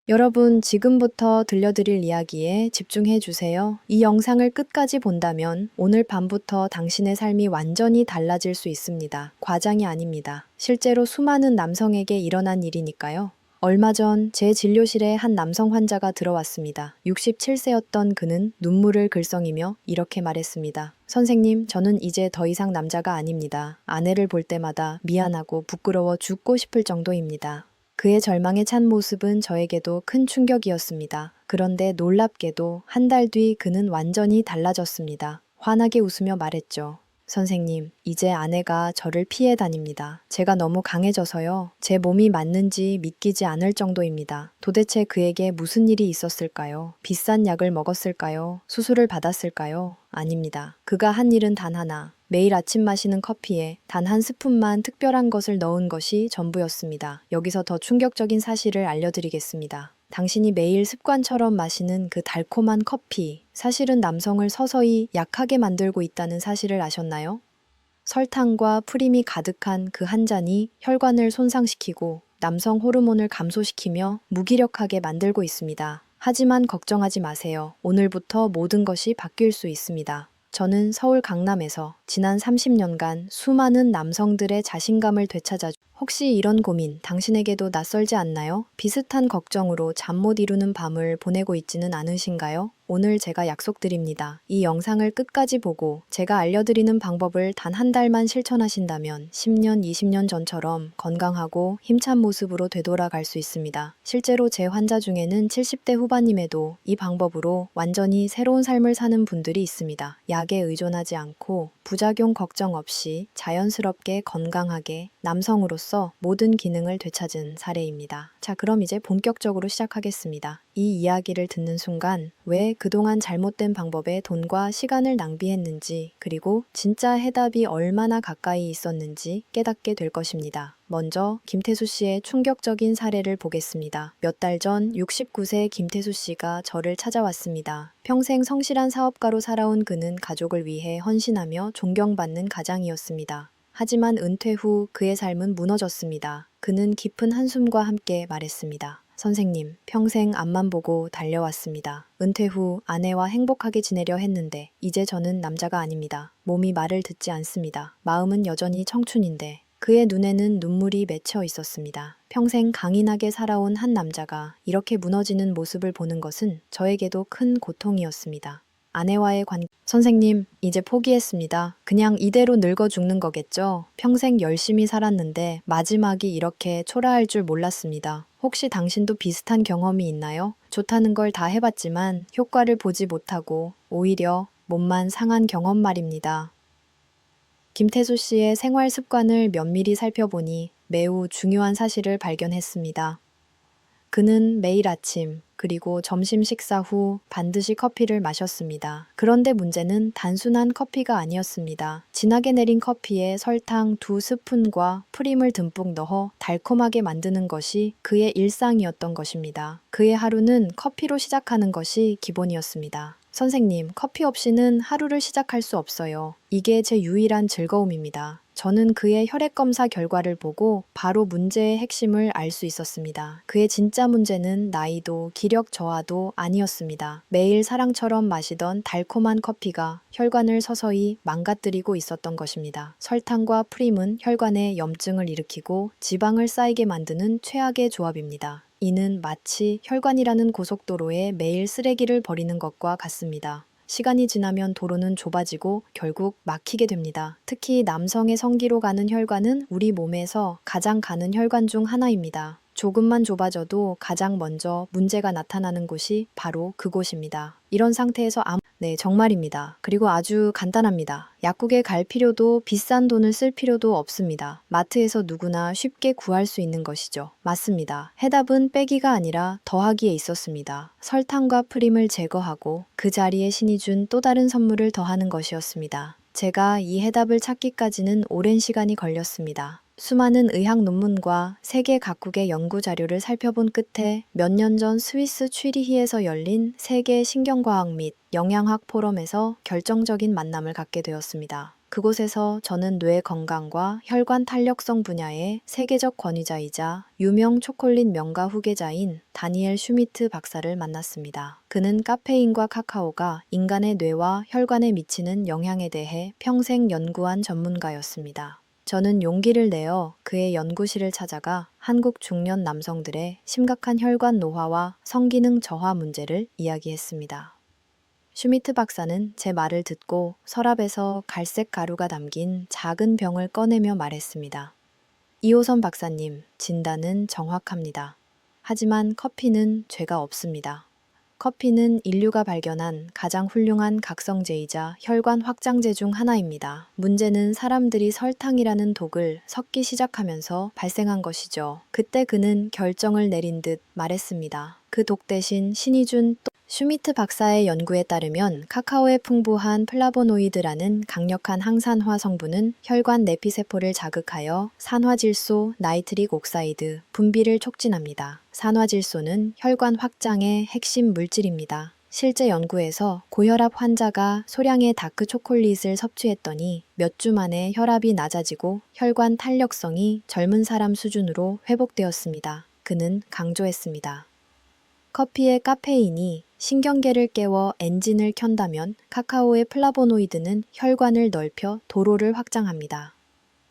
여러분, 지금부터 들려드릴 이야기에 집중해 주세요. 이 영상을 끝까지 본다면 오늘 밤부터 당신의 삶이 완전히 달라질 수 있습니다. 과장이 아닙니다. 실제로 수많은 남성에게 일어난 일이니까요. 얼마 전 제 진료실에 한 남성 환자가 들어왔습니다. 67세였던 그는 눈물을 글썽이며 이렇게 말했습니다. 선생님, 저는 이제 더 이상 남자가 아닙니다. 아내를 볼 때마다 미안하고 부끄러워 죽고 싶을 정도입니다. 그의 절망에 찬 모습은 저에게도 큰 충격이었습니다. 그런데 놀랍게도 한 달 뒤 그는 완전히 달라졌습니다. 환하게 웃으며 말했죠. 선생님, 이제 아내가 저를 피해 다닙니다. 제가 너무 강해져서요. 제 몸이 맞는지 믿기지 않을 정도입니다. 도대체 그에게 무슨 일이 있었을까요? 비싼 약을 먹었을까요? 수술을 받았을까요? 아닙니다. 그가 한 일은 단 하나. 매일 아침 마시는 커피에 단 한 스푼만 특별한 것을 넣은 것이 전부였습니다. 여기서 더 충격적인 사실을 알려드리겠습니다. 당신이 매일 습관처럼 마시는 그 달콤한 커피, 사실은 남성을 서서히 약하게 만들고 있다는 사실을 아셨나요? 설탕과 프림이 가득한 그 한 잔이 혈관을 손상시키고 남성 호르몬을 감소시키며 무기력하게 만들고 있습니다. 하지만 걱정하지 마세요. 오늘부터 모든 것이 바뀔 수 있습니다. 저는 서울 강남에서 지난 30년간 수많은 남성들의 자신감을 되찾아 혹시 이런 고민 당신에게도 낯설지 않나요? 비슷한 걱정으로 잠 못 이루는 밤을 보내고 있지는 않으신가요? 오늘 제가 약속드립니다. 이 영상을 끝까지 보고 제가 알려드리는 방법을 단 한 달만 실천하신다면 10년, 20년 전처럼 건강하고 힘찬 모습으로 되돌아갈 수 있습니다. 실제로 제 환자 중에는 70대 후반임에도 이 방법으로 완전히 새로운 삶을 사는 분들이 있습니다. 약에 의존하지 않고 부작용 걱정 없이 자연스럽게 건강하게 남성으로서 모든 기능을 되찾은 사례입니다. 자, 그럼 이제 본격적으로 시작하겠습니다. 이 이야기를 듣는 순간 왜 그동안 잘못된 방법에 돈과 시간을 낭비했는지 그리고 진짜 해답이 얼마나 가까이 있었는지 깨닫게 될 것입니다. 먼저 김태수 씨의 충격적인 사례를 보겠습니다. 몇 달 전 69세 김태수 씨가 저를 찾아왔습니다. 평생 성실한 사업가로 살아온 그는 가족을 위해 헌신하며 존경받는 가장이었습니다. 하지만 은퇴 후 그의 삶은 무너졌습니다. 그는 깊은 한숨과 함께 말했습니다. 선생님, 평생 앞만 보고 달려왔습니다. 은퇴 후 아내와 행복하게 지내려 했는데 이제 저는 남자가 아닙니다. 몸이 말을 듣지 않습니다. 마음은 여전히 청춘인데 그의 눈에는 눈물이 맺혀 있었습니다. 평생 강인하게 살아온 한 남자가 이렇게 무너지는 모습을 보는 것은 저에게도 큰 고통이었습니다. 아내와의 선생님, 이제 포기했습니다. 그냥 이대로 늙어 죽는 거겠죠? 평생 열심히 살았는데 마지막이 이렇게 초라할 줄 몰랐습니다. 혹시 당신도 비슷한 경험이 있나요? 좋다는 걸 다 해봤지만 효과를 보지 못하고 오히려 몸만 상한 경험 말입니다. 김태수 씨의 생활 습관을 면밀히 살펴보니 매우 중요한 사실을 발견했습니다. 그는 매일 아침 그리고 점심 식사 후 반드시 커피를 마셨습니다. 그런데 문제는 단순한 커피가 아니었습니다. 진하게 내린 커피에 설탕 2스푼과 프림을 듬뿍 넣어 달콤하게 만드는 것이 그의 일상이었던 것입니다. 그의 하루는 커피로 시작하는 것이 기본이었습니다. 선생님, 커피 없이는 하루를 시작할 수 없어요. 이게 제 유일한 즐거움입니다. 저는 그의 혈액 검사 결과를 보고 바로 문제의 핵심을 알 수 있었습니다. 그의 진짜 문제는 나이도 기력 저하도 아니었습니다. 매일 사랑처럼 마시던 달콤한 커피가 혈관을 서서히 망가뜨리고 있었던 것입니다. 설탕과 프림은 혈관에 염증을 일으키고 지방을 쌓이게 만드는 최악의 조합입니다. 이는 마치 혈관이라는 고속도로에 매일 쓰레기를 버리는 것과 같습니다. 시간이 지나면 도로는 좁아지고 결국 막히게 됩니다. 특히 남성의 성기로 가는 혈관은 우리 몸에서 가장 가는 혈관 중 하나입니다. 조금만 좁아져도 가장 먼저 문제가 나타나는 곳이 바로 그곳입니다. 이런 상태에서 네, 정말입니다. 그리고 아주 간단합니다. 약국에 갈 필요도 비싼 돈을 쓸 필요도 없습니다. 마트에서 누구나 쉽게 구할 수 있는 것이죠. 맞습니다. 해답은 빼기가 아니라 더하기에 있었습니다. 설탕과 프림을 제거하고 그 자리에 신이 준 또 다른 선물을 더하는 것이었습니다. 제가 이 해답을 찾기까지는 오랜 시간이 걸렸습니다. 수많은 의학 논문과 세계 각국의 연구 자료를 살펴본 끝에 몇 년 전 스위스 취리히에서 열린 세계 신경과학 및 영양학 포럼에서 결정적인 만남을 갖게 되었습니다. 그곳에서 저는 뇌 건강과 혈관 탄력성 분야의 세계적 권위자이자 유명 초콜릿 명가 후계자인 다니엘 슈미트 박사를 만났습니다. 그는 카페인과 카카오가 인간의 뇌와 혈관에 미치는 영향에 대해 평생 연구한 전문가였습니다. 저는 용기를 내어 그의 연구실을 찾아가 한국 중년 남성들의 심각한 혈관 노화와 성기능 저하 문제를 이야기했습니다. 슈미트 박사는 제 말을 듣고 서랍에서 갈색 가루가 담긴 작은 병을 꺼내며 말했습니다. 이호선 박사님, 진단은 정확합니다. 하지만 커피는 죄가 없습니다. 커피는 인류가 발견한 가장 훌륭한 각성제이자 혈관 확장제 중 하나입니다. 문제는 사람들이 설탕이라는 독을 섞기 시작하면서 발생한 것이죠. 그때 그는 결정을 내린 듯 말했습니다. 그 독 대신 신이 준 슈미트 박사의 연구에 따르면 카카오에 풍부한 플라보노이드라는 강력한 항산화 성분은 혈관 내피세포를 자극하여 산화질소, 나이트릭 옥사이드, 분비를 촉진합니다. 산화질소는 혈관 확장의 핵심 물질입니다. 실제 연구에서 고혈압 환자가 소량의 다크 초콜릿을 섭취했더니 몇 주 만에 혈압이 낮아지고 혈관 탄력성이 젊은 사람 수준으로 회복되었습니다. 그는 강조했습니다. 커피의 카페인이 신경계를 깨워 엔진을 켠다면 카카오의 플라보노이드는 혈관을 넓혀 도로를 확장합니다.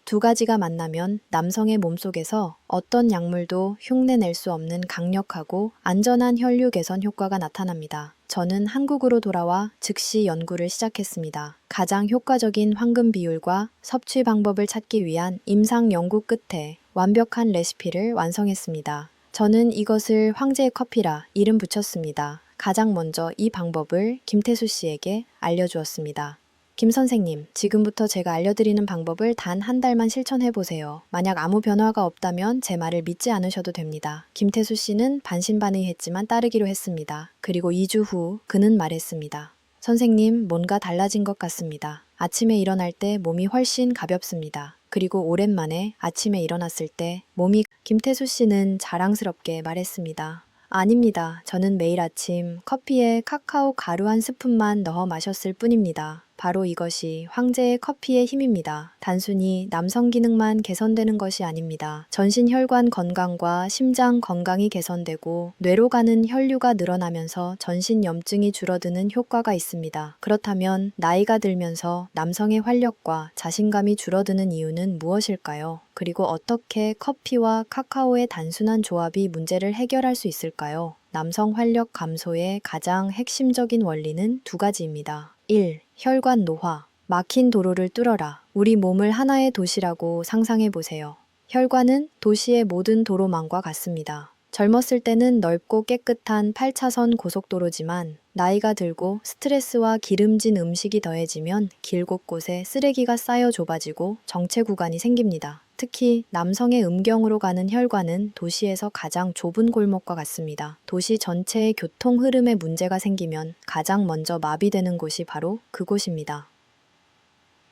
두 가지가 만나면 남성의 몸속에서 어떤 약물도 흉내낼 수 없는 강력하고 안전한 혈류 개선 효과가 나타납니다. 저는 한국으로 돌아와 즉시 연구를 시작했습니다. 가장 효과적인 황금 비율과 섭취 방법을 찾기 위한 임상 연구 끝에 완벽한 레시피를 완성했습니다. 저는 이것을 황제의 커피라 이름 붙였습니다. 가장 먼저 이 방법을 김태수 씨에게 알려주었습니다. 김 선생님, 지금부터 제가 알려드리는 방법을 단 한 달만 실천해보세요. 만약 아무 변화가 없다면 제 말을 믿지 않으셔도 됩니다. 김태수 씨는 반신반의했지만 따르기로 했습니다. 그리고 2주 후 그는 말했습니다. 선생님, 뭔가 달라진 것 같습니다. 아침에 일어날 때 몸이 훨씬 가볍습니다. 그리고 오랜만에 아침에 일어났을 때 몸이 김태수 씨는 자랑스럽게 말했습니다. 아닙니다. 저는 매일 아침 커피에 카카오 가루 한 스푼만 넣어 마셨을 뿐입니다. 바로 이것이 황제의 커피의 힘입니다. 단순히 남성 기능만 개선되는 것이 아닙니다. 전신 혈관 건강과 심장 건강이 개선되고 뇌로 가는 혈류가 늘어나면서 전신 염증이 줄어드는 효과가 있습니다. 그렇다면 나이가 들면서 남성의 활력과 자신감이 줄어드는 이유는 무엇일까요? 그리고 어떻게 커피와 카카오의 단순한 조합이 문제를 해결할 수 있을까요? 남성 활력 감소의 가장 핵심적인 원리는 두 가지입니다. 1. 혈관 노화. 막힌 도로를 뚫어라. 우리 몸을 하나의 도시라고 상상해 보세요. 혈관은 도시의 모든 도로망과 같습니다. 젊었을 때는 넓고 깨끗한 8차선 고속도로지만 나이가 들고 스트레스와 기름진 음식이 더해지면 길 곳곳에 쓰레기가 쌓여 좁아지고 정체 구간이 생깁니다. 특히 남성의 음경으로 가는 혈관은 도시에서 가장 좁은 골목과 같습니다. 도시 전체의 교통 흐름에 문제가 생기면 가장 먼저 마비되는 곳이 바로 그곳입니다.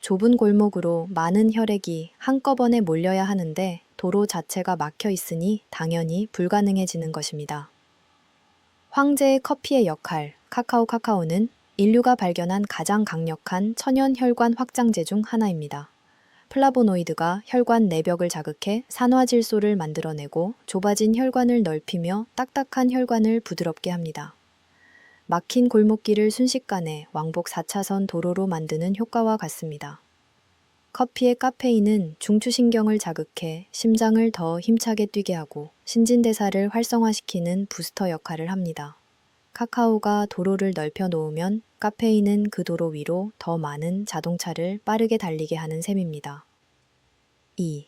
좁은 골목으로 많은 혈액이 한꺼번에 몰려야 하는데 도로 자체가 막혀 있으니 당연히 불가능해지는 것입니다. 황제의 커피의 역할, 카카오는 인류가 발견한 가장 강력한 천연 혈관 확장제 중 하나입니다. 플라보노이드가 혈관 내벽을 자극해 산화질소를 만들어내고 좁아진 혈관을 넓히며 딱딱한 혈관을 부드럽게 합니다. 막힌 골목길을 순식간에 왕복 4차선 도로로 만드는 효과와 같습니다. 커피의 카페인은 중추신경을 자극해 심장을 더 힘차게 뛰게 하고 신진대사를 활성화시키는 부스터 역할을 합니다. 카카오가 도로를 넓혀 놓으면 카페인은 그 도로 위로 더 많은 자동차를 빠르게 달리게 하는 셈입니다. 2.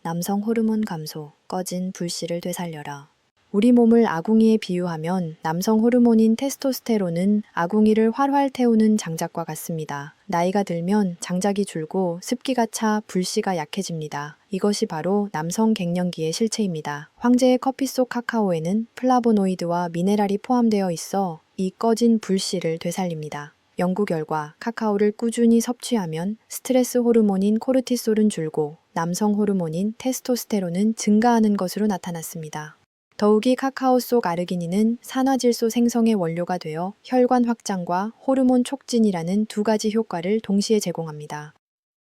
남성 호르몬 감소, 꺼진 불씨를 되살려라. 우리 몸을 아궁이에 비유하면 남성 호르몬인 테스토스테론은 아궁이를 활활 태우는 장작과 같습니다. 나이가 들면 장작이 줄고 습기가 차 불씨가 약해집니다. 이것이 바로 남성 갱년기의 실체입니다. 황제의 커피 속 카카오에는 플라보노이드와 미네랄이 포함되어 있어 이 꺼진 불씨를 되살립니다. 연구 결과 카카오를 꾸준히 섭취하면 스트레스 호르몬인 코르티솔은 줄고 남성 호르몬인 테스토스테론은 증가하는 것으로 나타났습니다. 더욱이 카카오 속 아르기닌은 산화질소 생성의 원료가 되어 혈관 확장과 호르몬 촉진이라는 두 가지 효과를 동시에 제공합니다.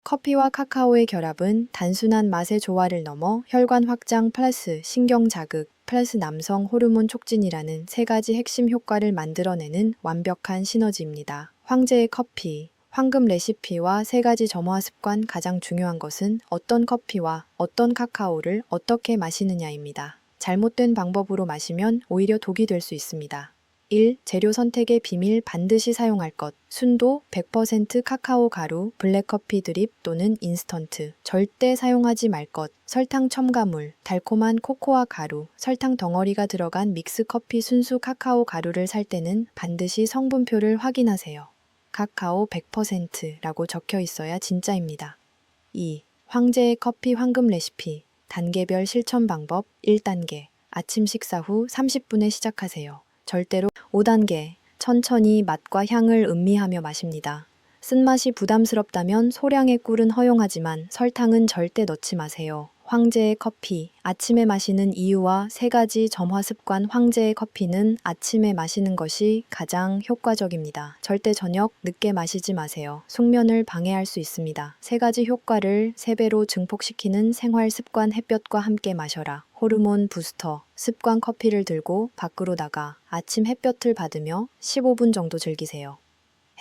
커피와 카카오의 결합은 단순한 맛의 조화를 넘어 혈관 확장 플러스 신경 자극 플러스 남성 호르몬 촉진이라는 세 가지 핵심 효과를 만들어내는 완벽한 시너지입니다. 황제의 커피, 황금 레시피와 세 가지 점화 습관. 가장 중요한 것은 어떤 커피와 어떤 카카오를 어떻게 마시느냐입니다. 잘못된 방법으로 마시면 오히려 독이 될 수 있습니다. 1. 재료 선택의 비밀. 반드시 사용할 것. 순도 100% 카카오 가루, 블랙커피 드립 또는 인스턴트. 절대 사용하지 말 것. 설탕 첨가물, 달콤한 코코아 가루, 설탕 덩어리가 들어간 믹스커피. 순수 카카오 가루를 살 때는 반드시 성분표를 확인하세요. 카카오 100%라고 적혀 있어야 진짜입니다. 2. 황제의 커피 황금 레시피. 단계별 실천 방법. 1단계. 아침 식사 후 30분에 시작하세요. 절대로. 5단계. 천천히 맛과 향을 음미하며 마십니다. 쓴맛이 부담스럽다면 소량의 꿀은 허용하지만 설탕은 절대 넣지 마세요. 황제의 커피. 아침에 마시는 이유와 세 가지 점화 습관. 황제의 커피는 아침에 마시는 것이 가장 효과적입니다. 절대 저녁 늦게 마시지 마세요. 숙면을 방해할 수 있습니다. 세 가지 효과를 3배로 증폭시키는 생활 습관. 햇볕과 함께 마셔라. 호르몬 부스터. 습관. 커피를 들고 밖으로 나가 아침 햇볕을 받으며 15분 정도 즐기세요.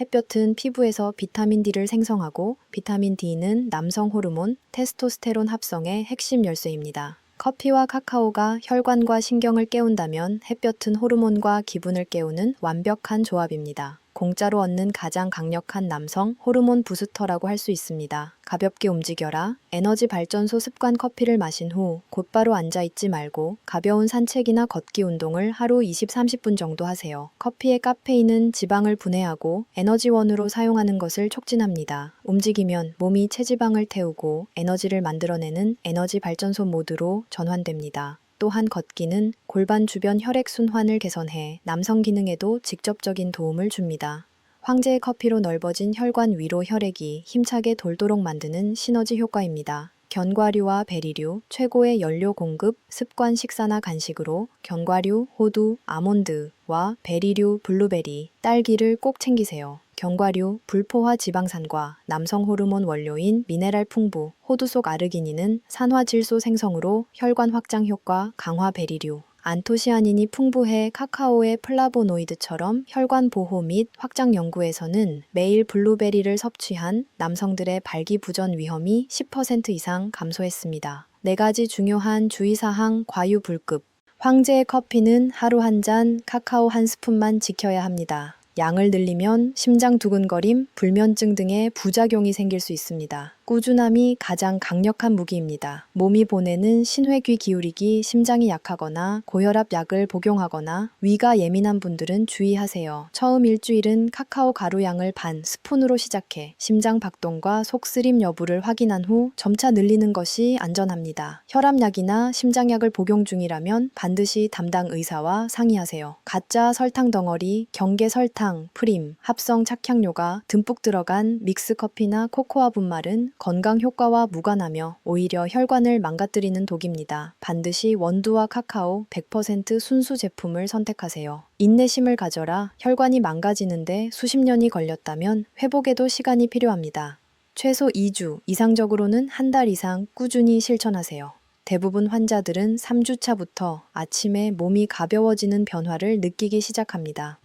햇볕은 피부에서 비타민 D를 생성하고 비타민 D는 남성 호르몬 테스토스테론 합성의 핵심 열쇠입니다. 커피와 카카오가 혈관과 신경을 깨운다면 햇볕은 호르몬과 기분을 깨우는 완벽한 조합입니다. 공짜로 얻는 가장 강력한 남성 호르몬 부스터라고 할 수 있습니다. 가볍게 움직여라. 에너지 발전소 습관. 커피를 마신 후 곧바로 앉아있지 말고 가벼운 산책이나 걷기 운동을 하루 20-30분 정도 하세요. 커피의 카페인은 지방을 분해하고 에너지원으로 사용하는 것을 촉진합니다. 움직이면 몸이 체지방을 태우고 에너지를 만들어내는 에너지 발전소 모드로 전환됩니다. 또한 걷기는 골반 주변 혈액순환을 개선해 남성 기능에도 직접적인 도움을 줍니다. 황제의 커피로 넓어진 혈관 위로 혈액이 힘차게 돌도록 만드는 시너지 효과입니다. 견과류와 베리류, 최고의 연료 공급, 습관 식사나 간식으로 견과류, 호두, 아몬드와 베리류, 블루베리, 딸기를 꼭 챙기세요. 견과류, 불포화 지방산과 남성 호르몬 원료인 미네랄 풍부, 호두 속 아르기닌은 산화질소 생성으로 혈관 확장 효과, 강화 베리류, 안토시아닌이 풍부해 카카오의 플라보노이드처럼 혈관 보호 및 확장 연구에서는 매일 블루베리를 섭취한 남성들의 발기부전 위험이 10% 이상 감소했습니다. 4가지 중요한 주의사항. 과유불급. 황제의 커피는 하루 한 잔, 카카오 한 스푼만 지켜야 합니다. 양을 늘리면 심장 두근거림, 불면증 등의 부작용이 생길 수 있습니다. 꾸준함이 가장 강력한 무기입니다. 몸이 보내는 신회귀 기울이기. 심장이 약하거나 고혈압 약을 복용하거나 위가 예민한 분들은 주의하세요. 처음 일주일은 카카오 가루 양을 반 스푼으로 시작해 심장 박동과 속쓰림 여부를 확인한 후 점차 늘리는 것이 안전합니다. 혈압약이나 심장약을 복용 중이라면 반드시 담당 의사와 상의하세요. 가짜 설탕 덩어리, 경계 설탕, 프림, 합성 착향료가 듬뿍 들어간 믹스커피나 코코아 분말은 건강 효과와 무관하며 오히려 혈관을 망가뜨리는 독입니다. 반드시 원두와 카카오 100% 순수 제품을 선택하세요. 인내심을 가져라. 혈관이 망가지는데 수십 년이 걸렸다면 회복에도 시간이 필요합니다. 최소 2주, 이상적으로는 한 달 이상 꾸준히 실천하세요. 대부분 환자들은 3주차부터 아침에 몸이 가벼워지는 변화를 느끼기 시작합니다.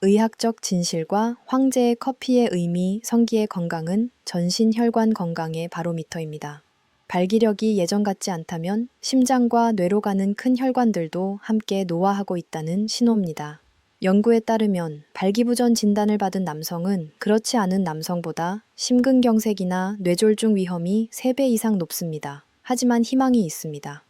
의학적 진실과 황제의 커피의 의미. 성기의 건강은 전신 혈관 건강의 바로미터입니다. 발기력이 예전 같지 않다면 심장과 뇌로 가는 큰 혈관들도 함께 노화하고 있다는 신호입니다. 연구에 따르면 발기부전 진단을 받은 남성은 그렇지 않은 남성보다 심근경색이나 뇌졸중 위험이 3배 이상 높습니다. 하지만 희망이 있습니다.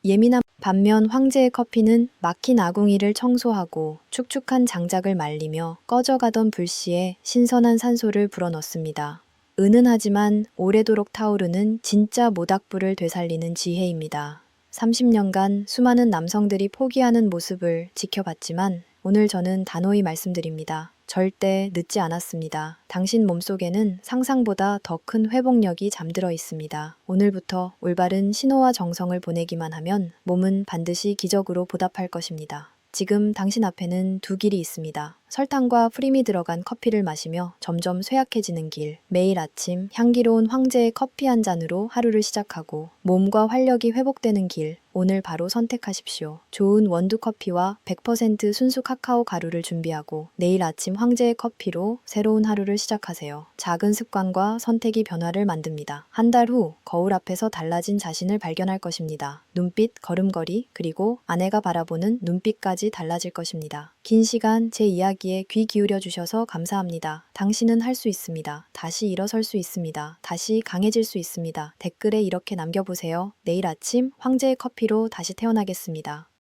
예민한 반면 황제의 커피는 막힌 아궁이를 청소하고 축축한 장작을 말리며 꺼져가던 불씨에 신선한 산소를 불어넣습니다. 은은하지만 오래도록 타오르는 진짜 모닥불을 되살리는 지혜입니다. 30년간 수많은 남성들이 포기하는 모습을 지켜봤지만 오늘 저는 단호히 말씀드립니다. 절대 늦지 않았습니다. 당신 몸속에는 상상보다 더 큰 회복력이 잠들어 있습니다. 오늘부터 올바른 신호와 정성을 보내기만 하면 몸은 반드시 기적으로 보답할 것입니다. 지금 당신 앞에는 두 길이 있습니다. 설탕과 프림이 들어간 커피를 마시며 점점 쇠약해지는 길. 매일 아침 향기로운 황제의 커피 한 잔으로 하루를 시작하고 몸과 활력이 회복되는 길. 오늘 바로 선택하십시오. 좋은 원두 커피와 100% 순수 카카오 가루를 준비하고 내일 아침 황제의 커피로 새로운 하루를 시작하세요. 작은 습관과 선택이 변화를 만듭니다. 한 달 후 거울 앞에서 달라진 자신을 발견할 것입니다. 눈빛, 걸음걸이, 그리고 아내가 바라보는 눈빛까지 달라질 것입니다. 긴 시간 제 이야기에 귀 기울여 주셔서 감사합니다. 당신은 할 수 있습니다. 다시 일어설 수 있습니다. 다시 강해질 수 있습니다. 댓글에 이렇게 남겨보세요. 내일 아침 황제의 커피로 다시 태어나겠습니다.